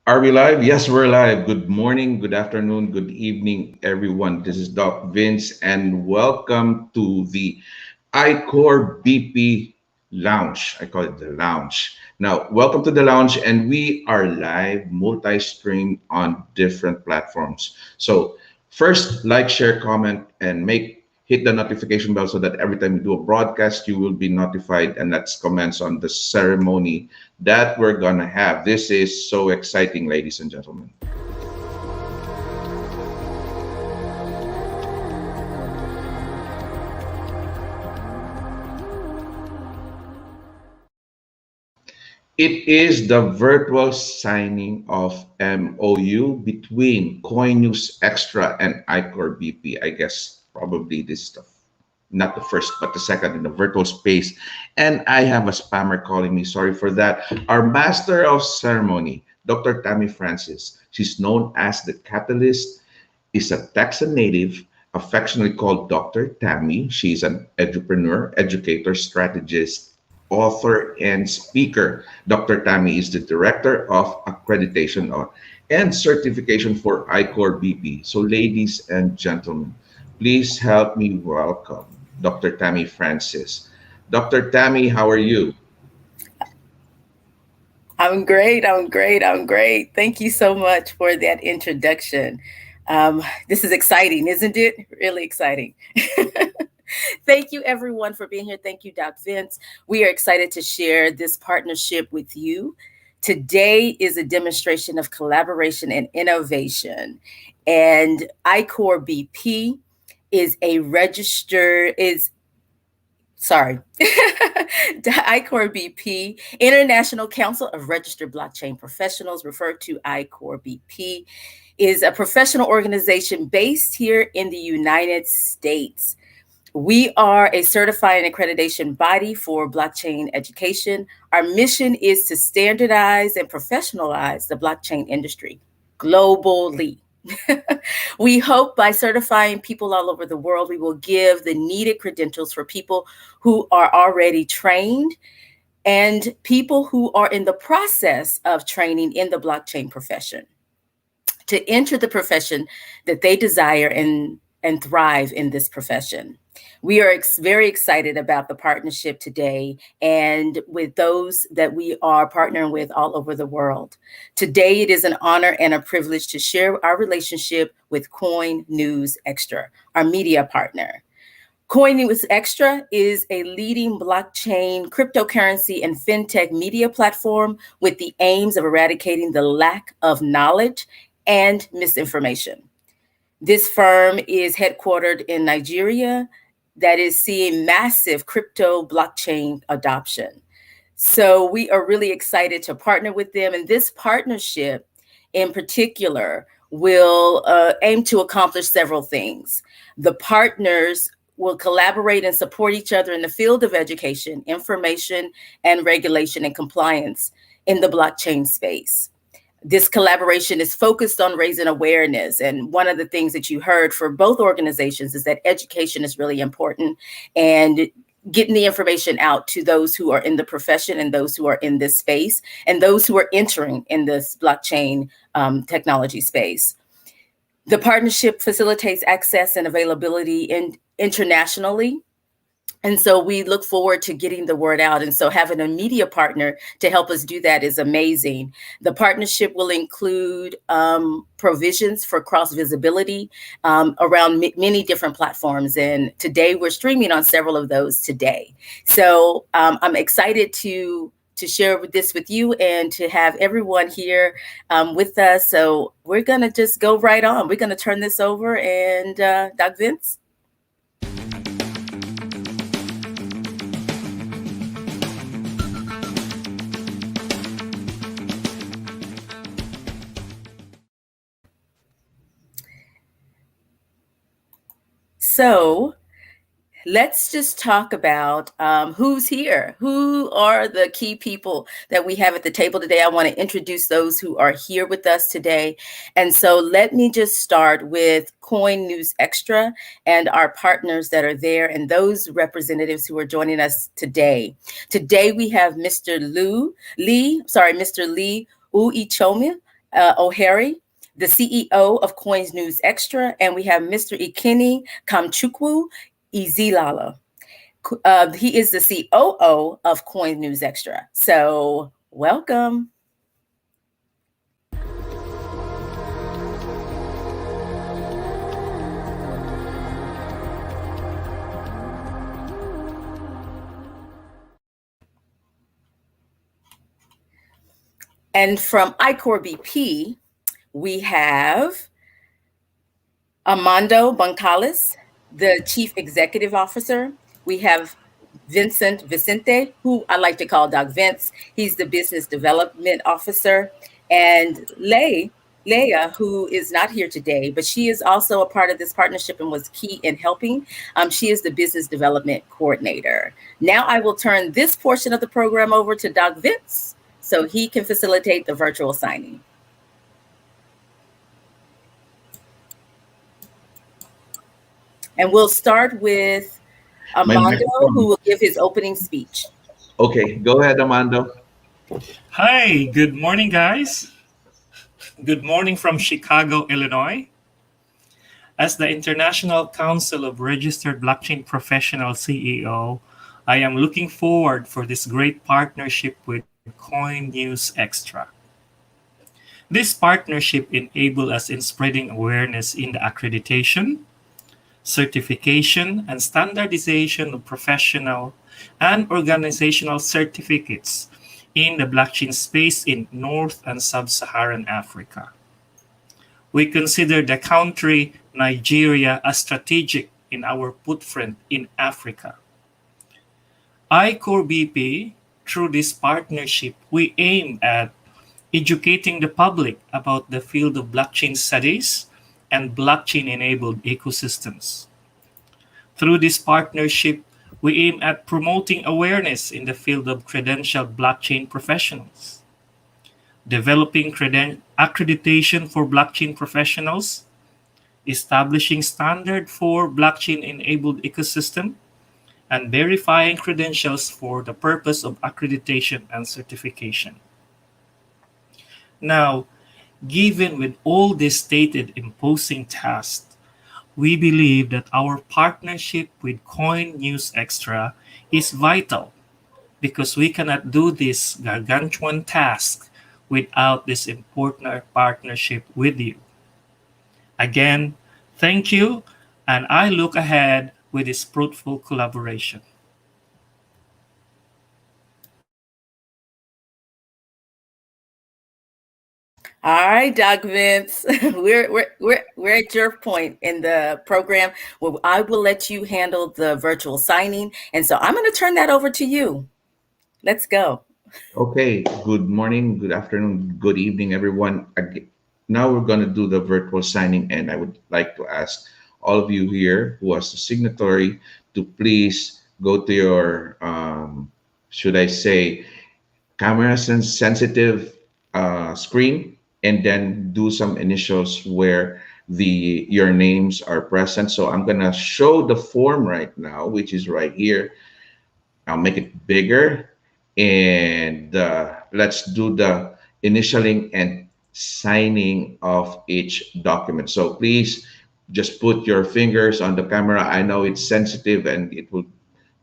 Are we live? Yes, we're live. Good morning, good afternoon, good evening, everyone. This is Doc Vince, and welcome to the ICORBP Lounge. I call it the Lounge. Now, welcome to the Lounge, and we are live, multi-stream on different platforms. So, first, like, share, comment, and hit the notification bell so that every time we do a broadcast, you will be notified. And let's commence on the ceremony that we're gonna have. This is so exciting, ladies and gentlemen. It is the virtual signing of MOU between Coin News Extra and ICOR BP. I guess probably this is not the first, but the second in the virtual space. And I have a spammer calling me. Sorry for that. Our master of ceremony, Dr. Tammy Francis. She's known as the Catalyst, is a Texan native, affectionately called Dr. Tammy. She's an entrepreneur, educator, strategist, author, and speaker. Dr. Tammy is the Director of Accreditation and Certification for ICOR BP. So, ladies and gentlemen, please help me welcome Dr. Tammy Francis. Dr. Tammy, how are you? I'm great. I'm great. I'm great. Thank you so much for that introduction. This is exciting, isn't it? Really exciting. Thank you, everyone, for being here. Thank you, Doc Vince. We are excited to share this partnership with you. Today is a demonstration of collaboration and innovation. And ICOR BP is a registered, the ICORBP, International Council of Registered Blockchain Professionals, referred to ICORBP, is a professional organization based here in the United States. We are a certified and accreditation body for blockchain education. Our mission is to standardize and professionalize the blockchain industry globally. We hope by certifying people all over the world, we will give the needed credentials for people who are already trained and people who are in the process of training in the blockchain profession to enter the profession that they desire and thrive in this profession. We are very excited about the partnership today and with those that we are partnering with all over the world. Today, it is an honor and a privilege to share our relationship with Coin News Extra, our media partner. Coin News Extra is a leading blockchain, cryptocurrency, and fintech media platform with the aims of eradicating the lack of knowledge and misinformation. This firm is headquartered in Nigeria that is seeing massive crypto blockchain adoption. So we are really excited to partner with them. And this partnership in particular will aim to accomplish several things. The partners will collaborate and support each other in the field of education, information, and regulation and compliance in the blockchain space. This collaboration is focused on raising awareness. And one of the things that you heard for both organizations is that education is really important and getting the information out to those who are in the profession and those who are in this space and those who are entering in this blockchain technology space. The partnership facilitates access and availability internationally. And so we look forward to getting the word out. And so having a media partner to help us do that is amazing. The partnership will include provisions for cross visibility around many different platforms. And today we're streaming on several of those today. So I'm excited to share this with you and to have everyone here with us. So we're going to just go right on. We're going to turn this over and Doc Vince. So let's just talk about who's here. Who are the key people that we have at the table today? I want to introduce those who are here with us today. And so let me just start with Coin News Extra and our partners that are there and those representatives who are joining us today. Today we have Mr. Lee Uichome O'Harry, the CEO of Coins News Extra, and we have Mr. Ikeni Kamchukwu Izilala. He is the COO of Coin News Extra. So, welcome. And from ICORBP, we have Armando Boncales, the Chief Executive Officer. We have Vincent Vicente, who I like to call Doc Vince. He's the Business Development Officer. And Leia, who is not here today, but she is also a part of this partnership and was key in helping. She is the Business Development Coordinator. Now I will turn this portion of the program over to Doc Vince so he can facilitate the virtual signing. And we'll start with My Armando, who microphone. will give his opening speech. Okay, go ahead, Amando. Hi, good morning, guys. Good morning from Chicago, Illinois. As the International Council of Registered Blockchain Professional CEO, I am looking forward for this great partnership with Coin News Extra. This partnership enables us in spreading awareness in the accreditation, certification, and standardization of professional and organizational certificates in the blockchain space in North and Sub-Saharan Africa. We consider the country Nigeria as strategic in our footprint in Africa. ICORBP, through this partnership, we aim at educating the public about the field of blockchain studies and blockchain-enabled ecosystems. Through this partnership, we aim at promoting awareness in the field of credentialed blockchain professionals, developing accreditation for blockchain professionals, establishing standard for blockchain-enabled ecosystem, and verifying credentials for the purpose of accreditation and certification. Now, given with all these stated imposing tasks, we believe that our partnership with Coin News Extra is vital because we cannot do this gargantuan task without this important partnership with you. Again, thank you, and I look ahead with this fruitful collaboration. All right, Doc Vince, we're at your point in the program where I will let you handle the virtual signing, and so I'm going to turn that over to you. Let's go. Okay, good morning, good afternoon, good evening, everyone. Now we're going to do the virtual signing, and I would like to ask all of you here who was a signatory to please go to your, should I say, camera sensitive screen, and then do some initials where your names are present. So I'm going to show the form right now, which is right here. I'll make it bigger, and let's do the initialing and signing of each document. So please just put your fingers on the camera. I know it's sensitive and it will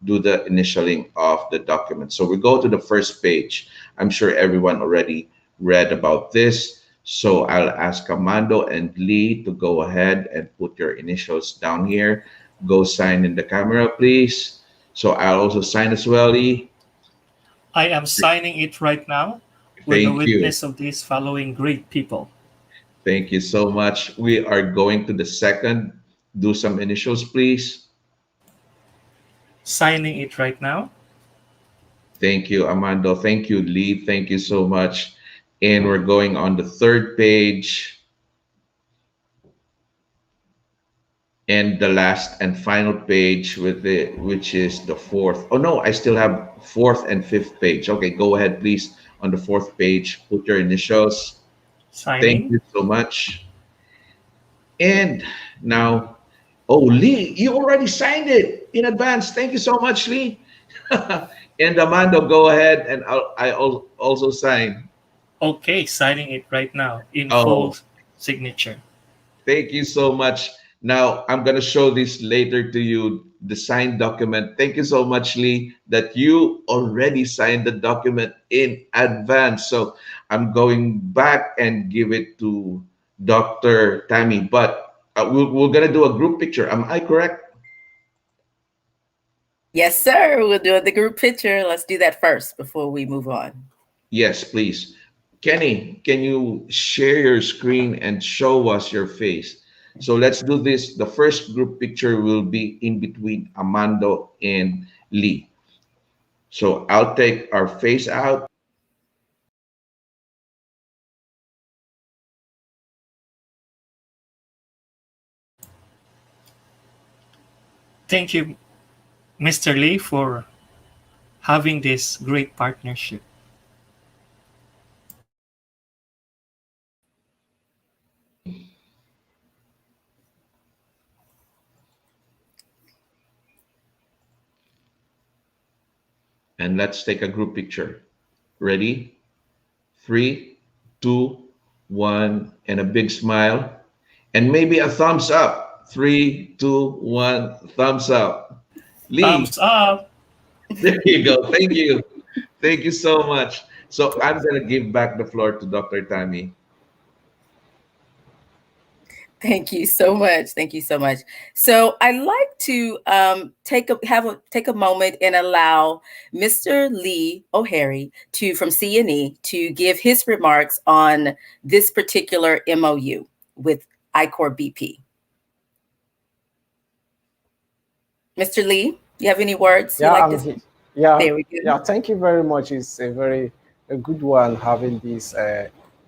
do the initialing of the document. So we go to the first page. I'm sure everyone already read about this. So I'll ask Amando and Lee to go ahead and put your initials down here. Go sign in the camera, please. So I'll also sign as well, Lee. I am signing it right now with the Thank you. witness of these following great people. Thank you so much. We are going to the second. Do some initials, please. Signing it right now. Thank you, Amando. Thank you, Lee. Thank you so much. And we're going on the third page. and the last and final page with which is the fourth. Oh no, I still have fourth and fifth page. Okay, go ahead, please. On the fourth page, put your initials. Thank Signing. you so much. And now, oh, Lee, you already signed it in advance. Thank you so much, Lee. And Amando, go ahead, and I also sign. Okay, signing it right now in full Oh, signature. thank you so much. Now, I'm going to show this later to you, the signed document. Thank you so much, Lee, that you already signed the document in advance. So I'm going back and give it to Dr. Tammy. But we're going to do a group picture. Am I correct? Yes, sir. We'll do the group picture. Let's do that first before we move on. Yes, please. Kenny, can you share your screen and show us your face? So let's do this. The first group picture will be in between Amando and Lee. So I'll take our face out. Thank you, Mr. Lee, for having this great partnership. And let's take a group picture. Ready? Three, two, one, and a big smile. And maybe a thumbs up. Three, two, one, thumbs up. Lee, Thumbs up. there you go. Thank you. Thank you so much. So I'm going to give back the floor to Dr. Tammy. Thank you so much. Thank you so much. So I'd like to take a moment and allow Mr. Lee O'Harry from CNE to give his remarks on this particular MOU with ICORBP. Mr. Lee, you have any words you'd Yeah, like I'm to? here. Yeah, There we go. yeah. Thank you very much. It's a good one having this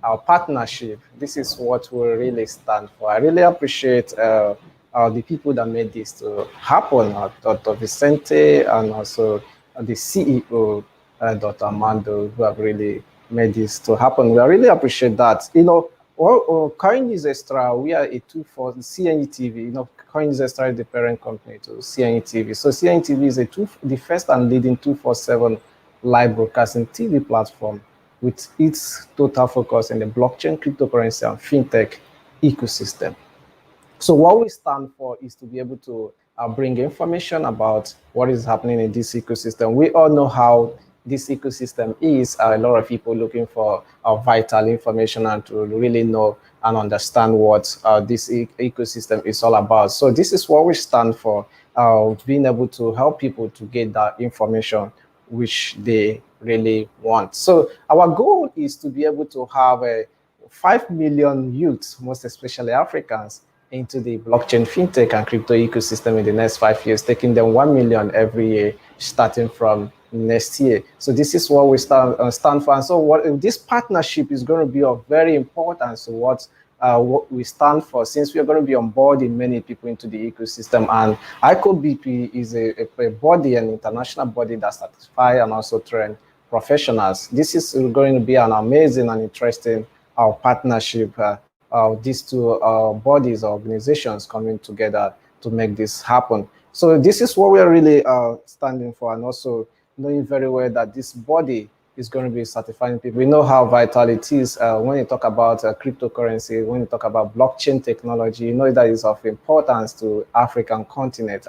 our partnership. This is what we really stand for. I really appreciate the people that made this to happen, Dr. Vicente and also the CEO, Dr. Armando, who have really made this to happen. We really appreciate that. Coin is Extra, we are a tool for CNE TV. Coin is Extra is the parent company to CNE TV. So CNE TV is the first and leading 247 live broadcasting TV platform with its total focus in the blockchain, cryptocurrency, and fintech ecosystem. So what we stand for is to be able to bring information about what is happening in this ecosystem. We all know how this ecosystem is. A lot of people looking for vital information and to really know and understand what this ecosystem is all about. So this is what we stand for, being able to help people to get that information which they really want. So our goal is to be able to have 5 million youths, most especially Africans, into the blockchain, fintech, and crypto ecosystem in the next 5 years, taking them 1 million every year, starting from next year. So this is what we stand for. And so what this partnership is going to be of very importance to what we stand for, since we are going to be onboarding many people into the ecosystem. And ICORBP is a body, an international body that certifies and also train professionals. This is going to be an amazing and interesting partnership. These two bodies, organizations coming together to make this happen. So this is what we are really standing for, and also knowing very well that this body is going to be certifying people. We know how vital it is when you talk about cryptocurrency, when you talk about blockchain technology, you know that is of importance to African continent.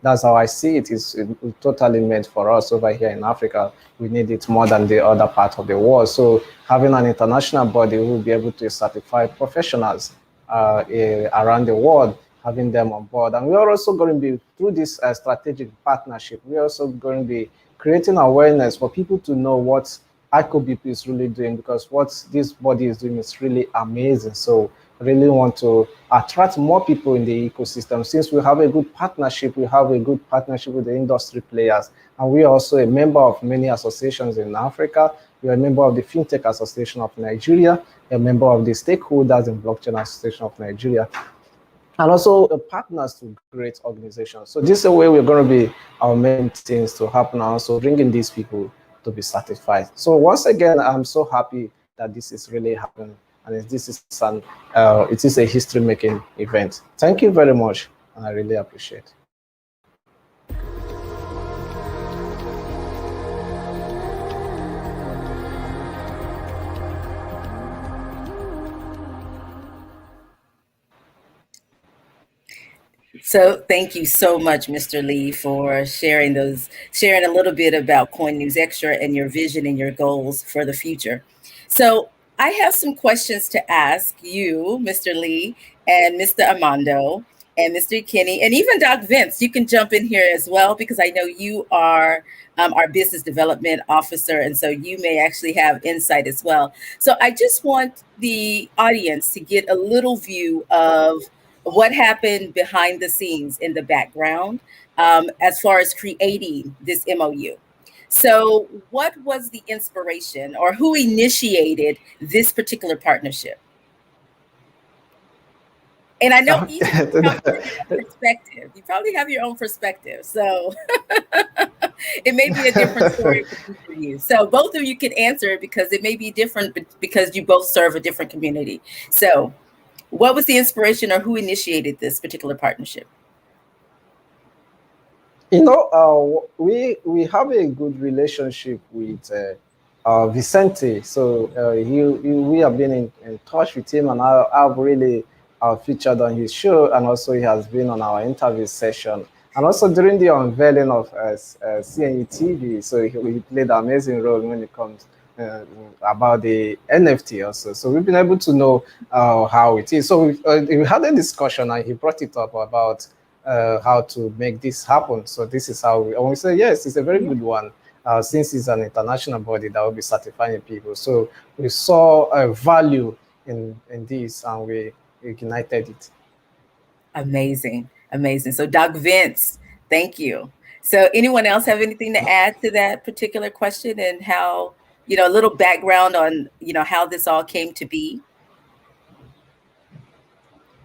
That's how I see it. It's totally meant for us over here in Africa. We need it more than the other part of the world. So having an international body who will be able to certify professionals around the world, having them on board. And we are also going to be, through this strategic partnership, we are also going to be creating awareness for people to know what ICORBP is really doing, because what this body is doing is really amazing. So I really want to attract more people in the ecosystem. Since we have a good partnership, we have a good partnership with the industry players. And we are also a member of many associations in Africa. We are a member of the FinTech Association of Nigeria, a member of the Stakeholders in Blockchain Association of Nigeria. and also partners to great organizations. So this is the way we're going to be making things to happen, and also bringing these people to be satisfied. So once again, I'm so happy that this is really happening, and it is a history-making event. Thank you very much, and I really appreciate. So thank you so much, Mr. Lee, for sharing a little bit about Coin News Extra and your vision and your goals for the future. So I have some questions to ask you, Mr. Lee, and Mr. Armando, and Mr. Kenny, and even Doc Vince. You can jump in here as well because I know you are our business development officer, and so you may actually have insight as well. So I just want the audience to get a little view of what happened behind the scenes in the background as far as creating this MOU. So, what was the inspiration or who initiated this particular partnership? And I know each of you probably have your own perspective. You probably have your own perspective. So, it may be a different story for you. So, both of you can answer it because it may be different because you both serve a different community. So, what was the inspiration or who initiated this particular partnership? We have a good relationship with Vicente. So we have been in touch with him, and I've really featured on his show, and also he has been on our interview session. And also during the unveiling of CNE TV, so he played an amazing role when it comes about the NFT also. So we've been able to know how it is. So we had a discussion, and he brought it up about how to make this happen. So this is how we say, yes, it's a very good one, since it's an international body that will be certifying people. So we saw a value in this, and we ignited it. Amazing. Amazing. So, Doc Vince, thank you. So, anyone else have anything to add to that particular question and how, a little background on, how this all came to be?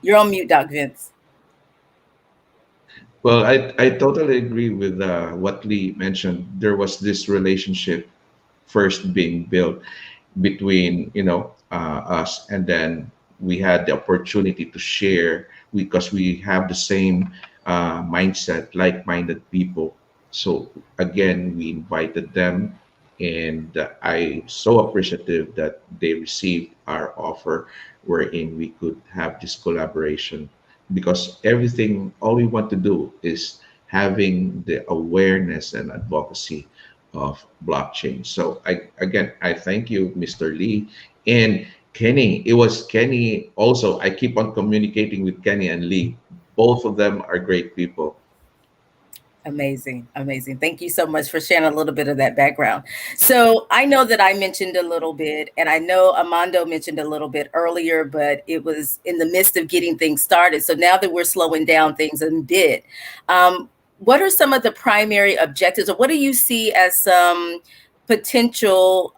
You're on mute, Doc Vince. Well, I totally agree with what Lee mentioned. There was this relationship first being built between us, and then we had the opportunity to share because we have the same mindset, like-minded people. So again, we invited them, and I so appreciative that they received our offer, wherein we could have this collaboration because everything all we want to do is having the awareness and advocacy of blockchain. So I thank you, Mr. Lee. And Kenny, it was Kenny also. I keep on communicating with Kenny and Lee. Both of them are great people. Amazing. Amazing. Thank you so much for sharing a little bit of that background. So I know that I mentioned a little bit, and I know Armando mentioned a little bit earlier, but it was in the midst of getting things started. So now that we're slowing down things a bit, what are some of the primary objectives, or what do you see as some potential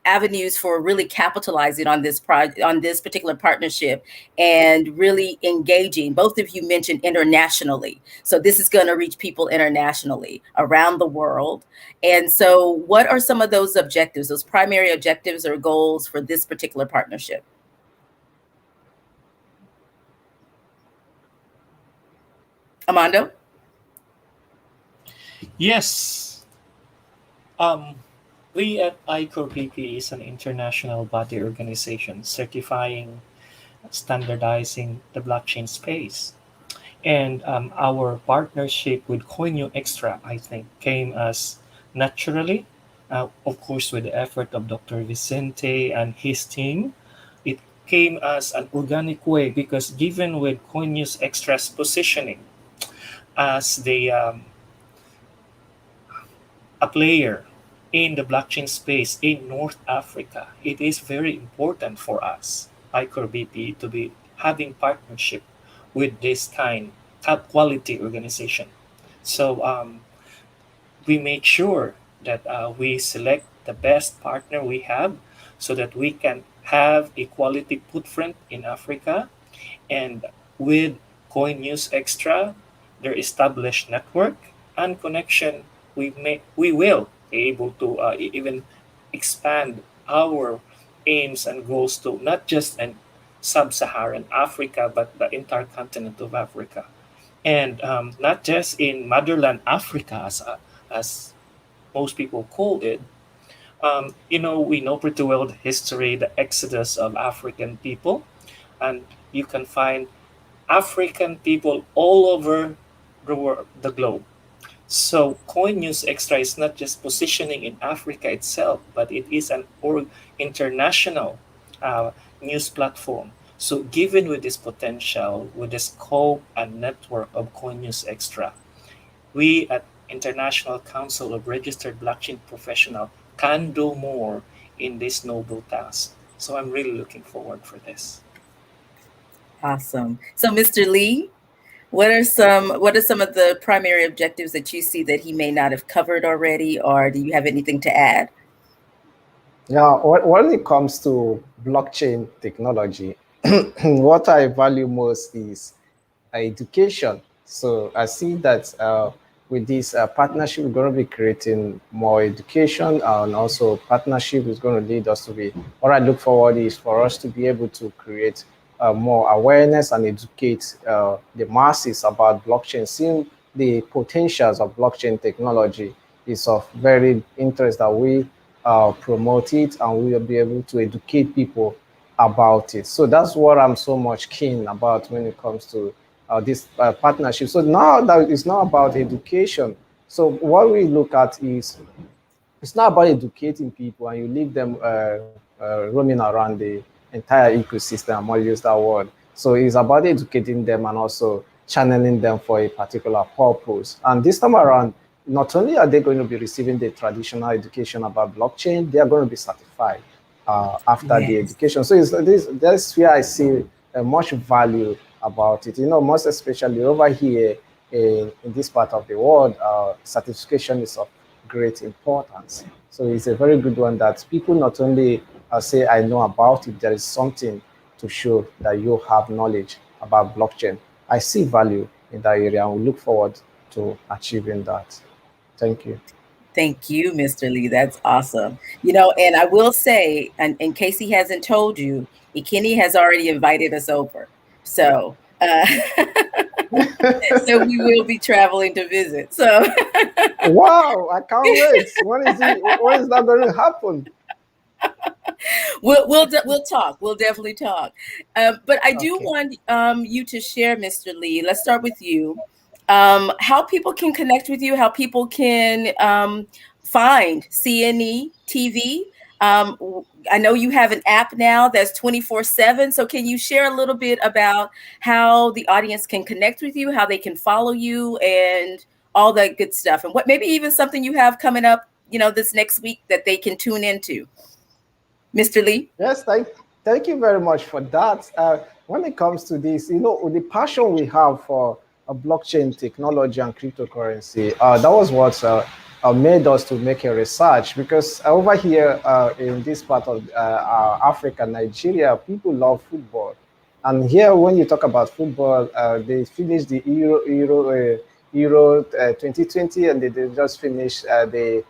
avenues for really capitalizing on this on this particular partnership and really engaging? Both of you mentioned internationally, so this is going to reach people internationally around the world. And so what are some of those objectives, those primary objectives or goals for this particular partnership? Armando? Yes. Um, we at ICORBP is an international body organization certifying, standardizing the blockchain space. And our partnership with CoinU Extra, I think, came as naturally, of course, with the effort of Dr. Vicente and his team. It came as an organic way because given with CoinU's Extra's positioning as a player in the blockchain space in North Africa, it is very important for us, ICORBP, to be having partnership with this kind top quality organization. So we make sure that we select the best partner we have so that we can have a quality footprint in Africa. And with Coin News Extra, their established network and connection, we will be able to even expand our aims and goals to not just in sub-Saharan Africa, but the entire continent of Africa, and not just in motherland Africa, as most people call it. We know pretty well the history, the exodus of African people, and you can find African people all over the world, the globe. So Coin News Extra is not just positioning in Africa itself, but it is an international uh, news platform. So given with this potential, with the scope and network of Coin News Extra, we at International Council of Registered Blockchain Professional can do more in this noble task. So I'm really looking forward for this. Awesome. So, Mr. Lee, what are some of the primary objectives that you see that he may not have covered already, or do you have anything to add? Yeah, when it comes to blockchain technology, what I value most is education. So I see that with this partnership, we're going to be creating more education, and also partnership is going to lead us to be. What I look forward is for us to be able to create more awareness and educate the masses about blockchain. Seeing the potentials of blockchain technology is of very interest that we promote it, and we will be able to educate people about it. So that's what I'm so much keen about when it comes to this partnership. So now that it's not about education. So what we look at is it's not about educating people and you leave them roaming around the entire ecosystem. I'm going to use that word. So it's about educating them and also channeling them for a particular purpose. And this time around, not only are they going to be receiving the traditional education about blockchain, they are going to be certified after the education. So that's where I see much value about it. Most especially over here in this part of the world, certification is of great importance. So it's a very good one that people not only say, I know about it, there is something to show that you have knowledge about blockchain. I see value in that area and we look forward to achieving that. Thank you. Thank you, Mr. Lee. That's awesome. And I will say, and in case he hasn't told you, Ikeni has already invited us over. So, so we will be traveling to visit. So, wow, I can't wait. When is that going to happen? we'll talk. We'll definitely talk. But I do Okay. want you to share, Mr. Lee. Let's start with you. How people can connect with you, how people can find CNE TV. I know you have an app now that's 24/7. So can you share a little bit about how the audience can connect with you, how they can follow you, and all that good stuff, and what maybe even something you have coming up, this next week that they can tune into, Mr. Lee? Yes, thank you very much for that. When it comes to this, the passion we have for blockchain technology and cryptocurrency, that was what made us to make a research, because over here in this part of Africa, Nigeria, people love football. And here, when you talk about football, they finished the Euro 2020, and they just finished the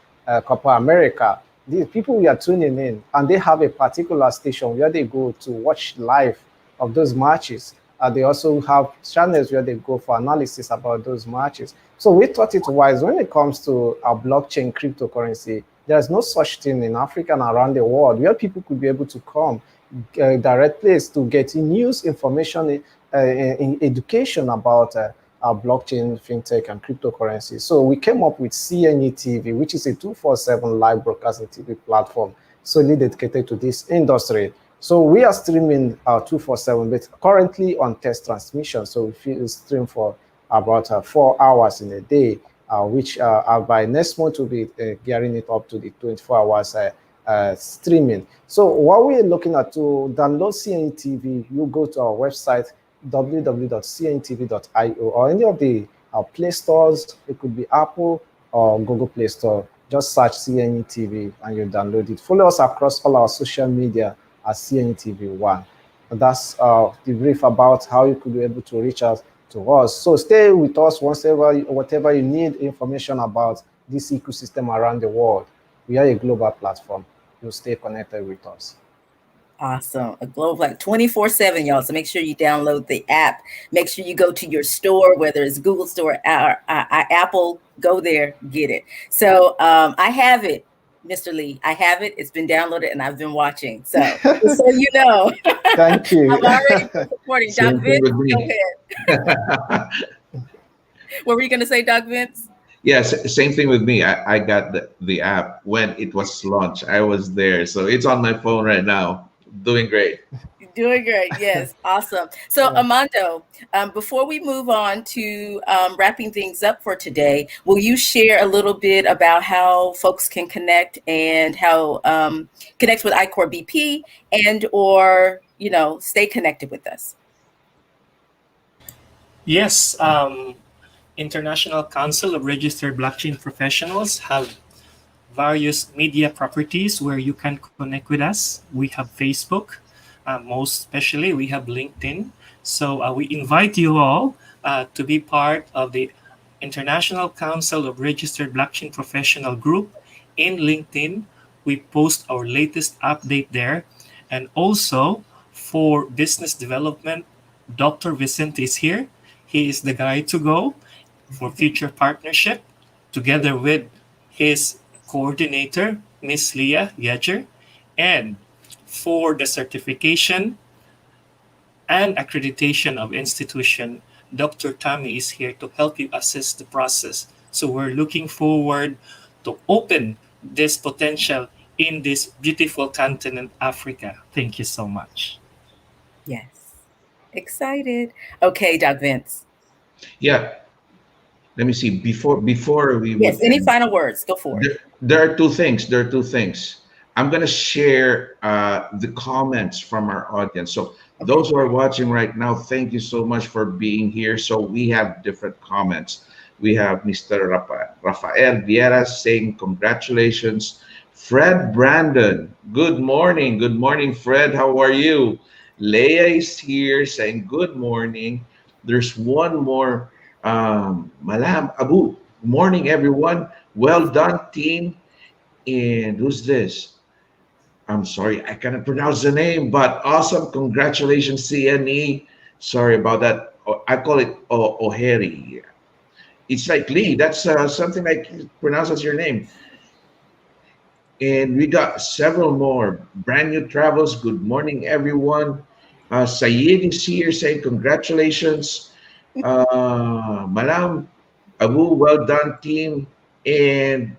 Copa America. These people we are tuning in, and they have a particular station where they go to watch live of those matches. They also have channels where they go for analysis about those matches. So we thought it wise when it comes to our blockchain cryptocurrency, there's no such thing in Africa and around the world where people could be able to come direct place to get news, information, in education about our blockchain, fintech, and cryptocurrency. So we came up with CNE TV, which is a 24/7 live broadcasting TV platform solely dedicated to this industry. So we are streaming 24/7, but currently on test transmission. So we stream for about 4 hours in a day, which by next month we'll be gearing it up to the 24 hours streaming. So what we're looking at, to download CNE TV, you go to our website, www.cntv.io, or any of the Play stores. It could be Apple or Google Play Store. Just search CNE TV and you download it. Follow us across all our social media at CNE TV1. And that's the brief about how you could be able to reach us to us. So stay with us whatever you need information about this ecosystem around the world. We are a global platform. You'll stay connected with us. Awesome. A global like 24/7, y'all. So make sure you download the app. Make sure you go to your store, whether it's Google Store or Apple. Go there, get it. So I have it, Mr. Lee. I have it. It's been downloaded and I've been watching. So just so you know, Thank you. I'm already supporting. Doc Same thing Vince, with go me. ahead. What were you going to say, Doc Vince? Yes, same thing with me. I got the app when it was launched. I was there. So it's on my phone right now. Doing great. Doing great. Yes. Awesome. So, Yeah. Armando, before we move on to wrapping things up for today, will you share a little bit about how folks can connect and how connect with ICORBP and or, stay connected with us? Yes, International Council of Registered Blockchain Professionals have various media properties where you can connect with us. We have Facebook, most especially we have LinkedIn. So we invite you all to be part of the International Council of Registered Blockchain Professional group in LinkedIn. We post our latest update there. And also for business development, Dr. Vicente is here. He is the guy to go for future partnership together with his coordinator, Miss Leah Yeger. And for the certification and accreditation of institution, Dr. Tammy is here to help you assess the process. So we're looking forward to open this potential in this beautiful continent, Africa. Thank you so much. Yes. Excited. Okay, Doc Vince. Yeah. Let me see. Before we Yes. would Any end, final words? Go for it. there are two things. There are two things. I'm going to share the comments from our audience. So Okay. those who are watching right now, thank you so much for being here. So we have different comments. We have Mr. Rafael Vieira saying congratulations. Fred Brandon, good morning. Good morning, Fred. How are you? Leah is here saying good morning. There's one more, Malam Abu. Morning, everyone. Well done, team. And who's this? I'm sorry, I cannot pronounce the name, but awesome. Congratulations, CNE. Sorry about that. I call it O'Hari. It's like Lee. That's something like pronounce as your name. And we got several more. Brand new travels. Good morning, everyone. Sayed is here saying congratulations. Malam Abu, well done, team. And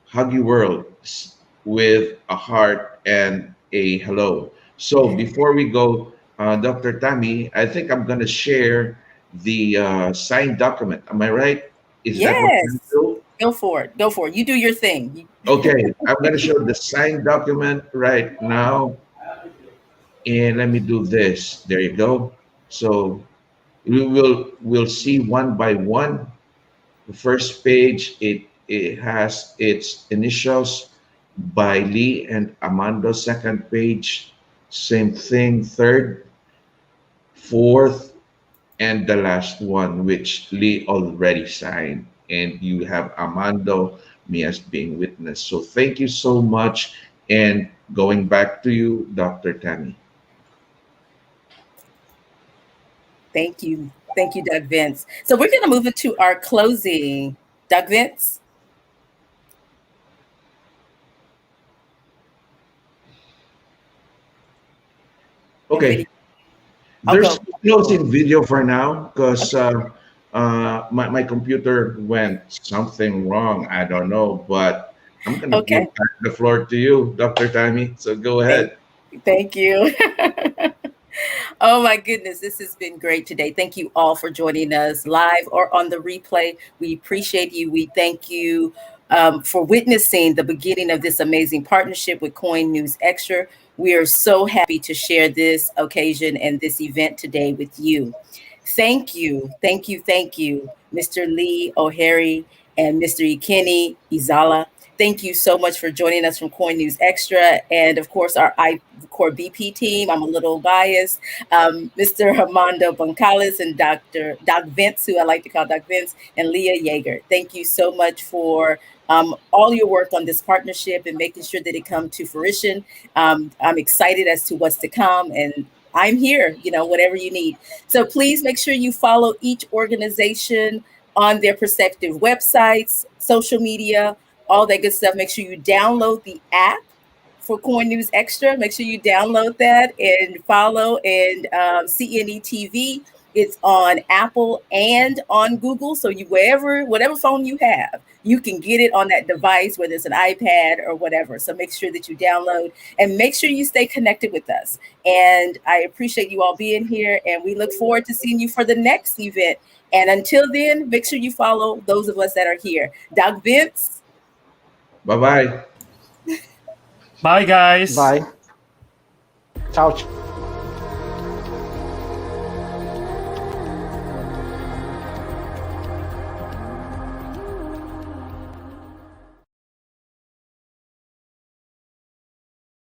Huggy World with a heart and a hello. So before we go, Dr. Tammy, I think I'm going to share the signed document. Am I right? Is that what you Yes. do? Go for it. Go for it. You do your thing. Okay, I'm going to show the signed document right now. And let me do this. There you go. So we'll see one by one. The first page, it has its initials by Lee and Amando. Second page, same thing. Third, fourth, and the last one, which Lee already signed. And you have Amando, me as being witness. So thank you so much. And going back to you, Dr. Tammy. Thank you. Thank you, Doug Vince. So we're going to move into our closing. Doug Vince? No Okay, video. I'll there's go. a closing video for now because my computer went something wrong. I don't know, but I'm going to Okay. give back the floor to you, Dr. Tammy. So go Thank, ahead. thank you. Oh my goodness, this has been great today. Thank you all for joining us live or on the replay. We appreciate you. We thank you for witnessing the beginning of this amazing partnership with Coin News Extra. We are so happy to share this occasion and this event today with you. Thank you, thank you, thank you, Mr. Lee O'Hari and Mr. Ikeni Izala. Thank you so much for joining us from Coin News Extra. And of course, our ICORBP team. I'm a little biased. Mr. Armando Boncales and Dr. Doc Vince, who I like to call Doc Vince, and Leah Yeager. Thank you so much for all your work on this partnership and making sure that it come to fruition. I'm excited as to what's to come, and I'm here, whatever you need. So please make sure you follow each organization on their respective websites, social media, all that good stuff. Make sure you download the app for Coin News Extra. Make sure you download that and follow. And CNE TV, it's on Apple and on Google. So you whatever phone you have, you can get it on that device, whether it's an iPad or whatever. So make sure that you download and make sure you stay connected with us. And I appreciate you all being here, and we look forward to seeing you for the next event. And until then, make sure you follow those of us that are here. Doc Vince. Bye-bye. Bye, guys. Bye. Ciao.